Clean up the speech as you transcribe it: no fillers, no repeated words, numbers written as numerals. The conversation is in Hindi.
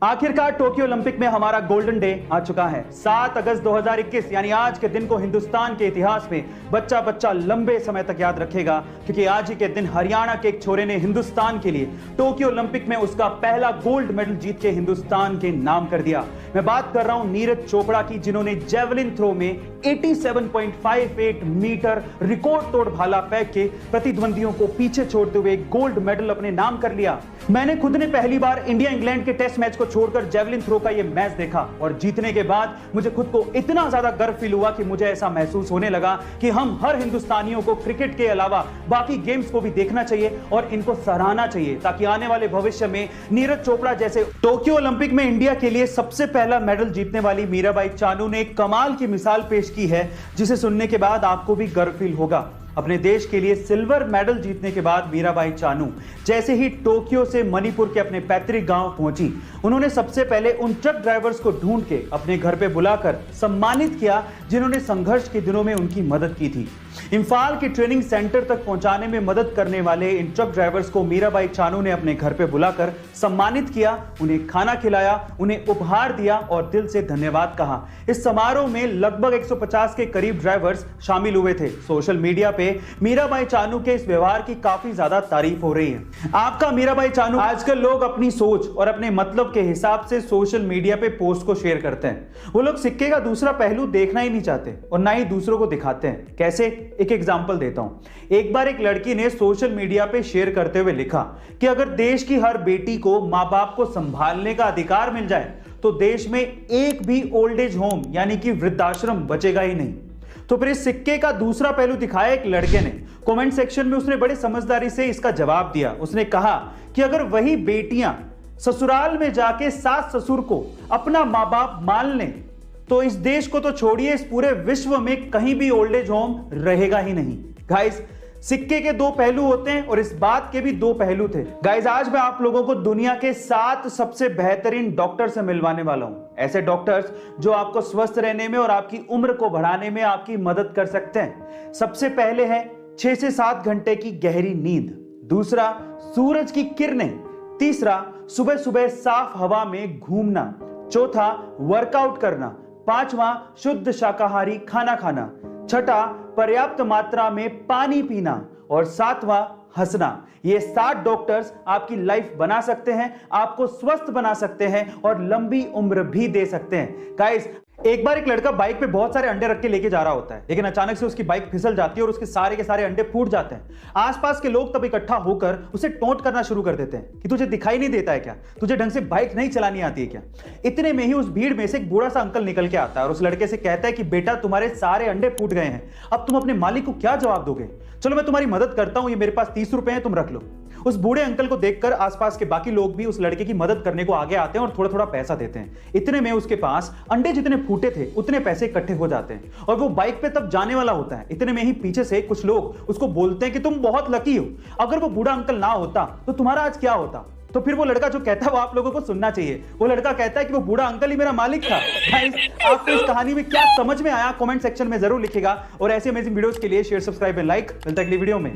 आखिरकार टोक्यो ओलंपिक में हमारा गोल्डन डे आ चुका है। 7 अगस्त 2021 यानी आज के दिन को हिंदुस्तान के इतिहास में बच्चा बच्चा लंबे समय तक याद रखेगा, क्योंकि आज ही के दिन हरियाणा के एक छोरे ने हिंदुस्तान के लिए टोक्यो ओलंपिक में उसका पहला गोल्ड मेडल जीत के हिंदुस्तान के नाम कर दिया। मैं बात कर रहा हूं नीरज चोपड़ा की, जिन्होंने जेवलिन थ्रो में 87.58 मीटर रिकॉर्ड तोड़ भाला फेंक के प्रतिद्वंदियों को पीछे छोड़ते हुए गोल्ड मेडल अपने नाम कर लिया। मैंने खुद ने पहली बार इंडिया इंग्लैंड के टेस्ट मैच को छोड़कर जेवलिन थ्रो का यह मैच देखा और जीतने के बाद मुझे खुद को इतना ज्यादा गर्व फील हुआ कि मुझे ऐसा महसूस होने लगा कि हम हर हिंदुस्तानियों को क्रिकेट के अलावा बाकी गेम्स को भी देखना चाहिए और इनको सराहना चाहिए, ताकि आने वाले भविष्य में नीरज चोपड़ा जैसे टोक्यो ओलंपिक में इंडिया के लिए सबसे पहला मेडल जीतने वाली मीराबाई चानू ने एक कमाल की मिसाल पेश की है, जिसे सुनने के बाद आपको भी गर्व फील होगा। अपने देश के लिए सिल्वर मेडल जीतने के बाद मीराबाई चानू जैसे ही टोक्यो से मणिपुर के अपने पैतृक गांव पहुंची, उन्होंने सबसे पहले उन ट्रक ड्राइवर्स को ढूंढ के अपने घर पे बुलाकर सम्मानित किया, जिन्होंने संघर्ष के दिनों में उनकी मदद की थी। इंफाल के ट्रेनिंग सेंटर तक पहुंचाने में मदद करने वाले इन ट्रक ड्राइवर्स को मीराबाई चानू ने अपने घर पे बुलाकर सम्मानित किया, उन्हें खाना खिलाया, उन्हें उपहार दिया और दिल से धन्यवाद कहा। इस समारोह में लगभग 150 के करीब ड्राइवर्स शामिल हुए थे। सोशल मीडिया पे मीराबाई चानू के इस व्यवहार की काफी ज्यादा तारीफ हो रही है। आपका मीराबाई चानू? आजकल लोग अपनी सोच और अपने मतलब के हिसाब से सोशल मीडिया पे पोस्ट को शेयर करते हैं। वो लोग सिक्के का दूसरा पहलू देखना ही नहीं चाहते और ना ही दूसरों को दिखाते हैं। कैसे? एक एग्जांपल देता हूं। एक बार एक लड़की ने सोशल मीडिया पे शेयर करते हुए लिखा कि अगर देश की हर बेटी को मां बाप को संभालने का अधिकार मिल जाए तो देश में एक भी ओल्ड एज होम यानी कि वृद्धाश्रम बचेगा ही नहीं। तो फिर इस सिक्के का दूसरा पहलू दिखाया एक लड़के ने। कमेंट सेक्शन में उसने बड़े समझदारी से इसका जवाब दिया। उसने कहा कि अगर वही बेटियां ससुराल में जाके सास ससुर को अपना मां बाप मान लें तो इस देश को तो छोड़िए, इस पूरे विश्व में कहीं भी ओल्ड एज होम रहेगा ही नहीं। गाइस, सिक्के के दो पहलू होते हैं और इस बात के भी दो पहलू थे। गाइस, आज मैं आप लोगों को दुनिया के 7 सबसे बेहतरीन डॉक्टर से मिलवाने वाला हूं। ऐसे डॉक्टर्स जो आपको स्वस्थ रहने में और आपकी उम्र को बढ़ाने में आपकी मदद कर सकते हैं। सबसे पहले है 6 से 7 घंटे की गहरी नींद। दूसरा, सूरज की किरणें। तीसरा, सुबह सुबह साफ हवा में घूमना। चौथा, वर्कआउट करना। पांचवा, शुद्ध शाकाहारी खाना खाना। छठा, पर्याप्त मात्रा में पानी पीना। और सातवां, हंसना। ये 7 डॉक्टर्स आपकी लाइफ बना सकते हैं, आपको स्वस्थ बना सकते हैं और लंबी उम्र भी दे सकते हैं। गाइस, एक बार एक लड़का बाइक पे बहुत सारे अंडे रख के लेके जा रहा होता है, लेकिन अचानक से उसकी बाइक फिसल जाती है और उसके सारे के सारे अंडे फूट जाते हैं। आसपास के लोग तब इकट्ठा होकर उसे टोंट करना शुरू कर देते हैं कि तुझे दिखाई नहीं देता है क्या? तुझे ढंग से बाइक नहीं चलानी आती है क्या? इतने में ही उस भीड़ में से एक बूढ़ा सा अंकल निकल के आता है और उस लड़के से कहता है कि बेटा, तुम्हारे सारे अंडे फूट गए हैं, अब तुम अपने मालिक को क्या जवाब दोगे? चलो मैं तुम्हारी मदद करता हूं, ये मेरे पास 30 रुपए हैं, तुम रख लो। उस बूढ़े अंकल को देखकर आसपास के बाकी लोग भी उस लड़के की मदद करने को आगे आते हैं और थोड़ा थोड़ा पैसा देते हैं। इतने में उसके पास अंडे जितने फूटे थे उतने पैसे इकट्ठे हो जाते हैं और वो बाइक पे तब जाने वाला होता है। इतने में ही पीछे से कुछ लोग उसको बोलते हैं कि तुम बहुत लकी हो, अगर वो बूढ़ा अंकल ना होता तो तुम्हारा आज क्या होता? तो फिर वो लड़का जो कहता है वो आप लोगों को सुनना चाहिए। वो लड़का कहता है कि वो बूढ़ा अंकल ही मेरा मालिक था। गाइस, आपको इस कहानी में क्या समझ में आया कमेंट सेक्शन में जरूर लिखिएगा और ऐसे अमेजिंग वीडियोस के लिए शेयर, सब्सक्राइब एंड लाइक। मिलता है अगली वीडियो में।